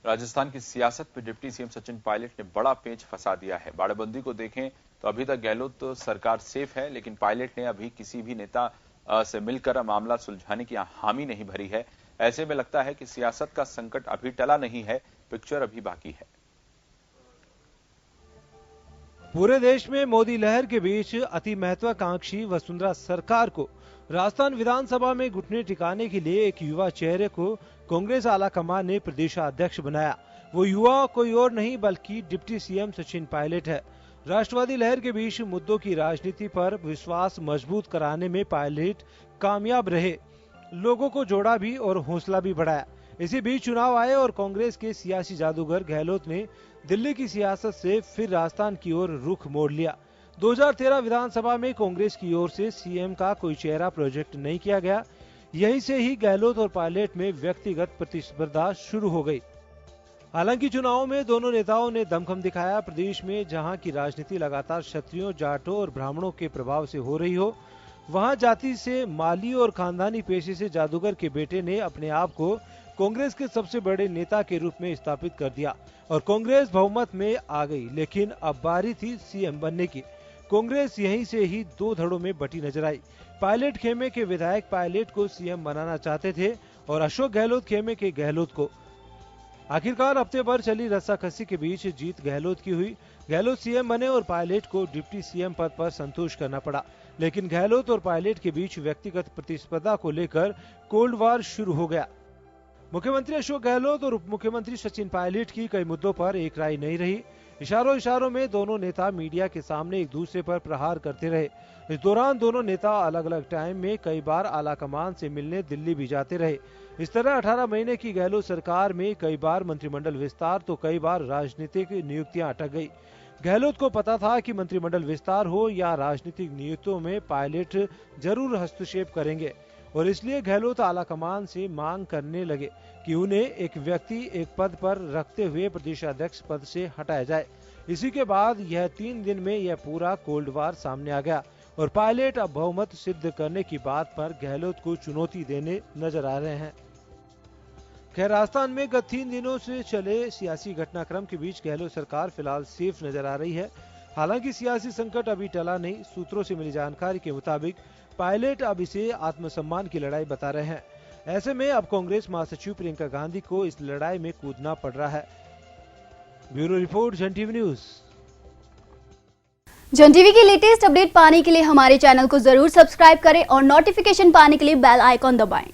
राजस्थान की सियासत पर डिप्टी सीएम सचिन पायलट ने बड़ा पेंच फंसा दिया है। बाड़ेबंदी को देखें तो अभी तक गहलोत तो सरकार सेफ है, लेकिन पायलट ने अभी किसी भी नेता से मिलकर मामला सुलझाने की हामी नहीं भरी है। ऐसे में लगता है कि सियासत का संकट अभी टला नहीं है, पिक्चर अभी बाकी है। पूरे देश में मोदी लहर के बीच अति महत्वाकांक्षी वसुंधरा सरकार को राजस्थान विधानसभा में घुटने टिकाने के लिए एक युवा चेहरे को कांग्रेस आलाकमान ने प्रदेशाध्यक्ष बनाया। वो युवा कोई और नहीं बल्कि डिप्टी सीएम सचिन पायलट है। राष्ट्रवादी लहर के बीच मुद्दों की राजनीति पर विश्वास मजबूत कराने में पायलट कामयाब रहे, लोगों को जोड़ा भी और हौसला भी बढ़ाया। इसी बीच चुनाव आए और कांग्रेस के सियासी जादूगर गहलोत ने दिल्ली की सियासत से फिर राजस्थान की ओर रुख मोड़ लिया। 2013 विधानसभा में कांग्रेस की ओर से सीएम का कोई चेहरा प्रोजेक्ट नहीं किया गया। यहीं से ही गहलोत और पायलट में व्यक्तिगत प्रतिस्पर्धा शुरू हो गई। हालांकि चुनाव में दोनों नेताओं ने दमखम दिखाया। प्रदेश में जहां की राजनीति लगातार क्षत्रियों, जाटों और ब्राह्मणों के प्रभाव से हो रही हो, वहां जाति से, माली और खानदानी पेशे से जादूगर के बेटे ने अपने आप को कांग्रेस के सबसे बड़े नेता के रूप में स्थापित कर दिया और कांग्रेस बहुमत में आ गई। लेकिन अब बारी थी सीएम बनने की। कांग्रेस यहीं से ही दो धड़ों में बटी नजर आई। पायलट खेमे के विधायक पायलट को सीएम बनाना चाहते थे और अशोक गहलोत खेमे के गहलोत को। आखिरकार हफ्ते भर चली रस्साकसी के बीच जीत गहलोत की हुई। गहलोत सीएम बने और पायलट को डिप्टी सीएम पद पर संतोष करना पड़ा। लेकिन गहलोत और पायलट के बीच व्यक्तिगत प्रतिस्पर्धा को लेकर कोल्ड वार शुरू हो गया। मुख्यमंत्री अशोक गहलोत और उप मुख्यमंत्री सचिन पायलट की कई मुद्दों पर एक राय नहीं रही। इशारों में दोनों नेता मीडिया के सामने एक दूसरे पर प्रहार करते रहे। इस दौरान दोनों नेता अलग अलग टाइम में कई बार आलाकमान से मिलने दिल्ली भी जाते रहे। इस तरह 18 महीने की गहलोत सरकार में कई बार मंत्रिमंडल विस्तार तो कई बार राजनीतिक नियुक्तियां अटक गई। गहलोत को पता था कि मंत्रिमंडल विस्तार हो या राजनीतिक नियुक्तियों में पायलट जरूर हस्तक्षेप करेंगे और इसलिए गहलोत आलाकमान से मांग करने लगे कि उन्हें एक व्यक्ति एक पद पर रखते हुए प्रदेशाध्यक्ष पद से हटाया जाए। इसी के बाद यह 3 दिन में यह पूरा कोल्ड वार सामने आ गया और पायलट अब बहुमत सिद्ध करने की बात पर गहलोत को चुनौती देने नजर आ रहे हैं। खैर, राजस्थान में गत 3 दिनों से चले सियासी घटनाक्रम के बीच गहलोत सरकार फिलहाल सेफ नजर आ रही है। हालांकि सियासी संकट अभी टला नहीं। सूत्रों से मिली जानकारी के मुताबिक पायलट अब इसे आत्मसम्मान की लड़ाई बता रहे हैं। ऐसे में अब कांग्रेस महासचिव प्रियंका गांधी को इस लड़ाई में कूदना पड़ रहा है। ब्यूरो रिपोर्ट, जन टीवी न्यूज। जन टीवी की लेटेस्ट अपडेट पाने के लिए हमारे चैनल को जरूर सब्सक्राइब करें और नोटिफिकेशन पाने के लिए बेल आइकॉन दबाएं।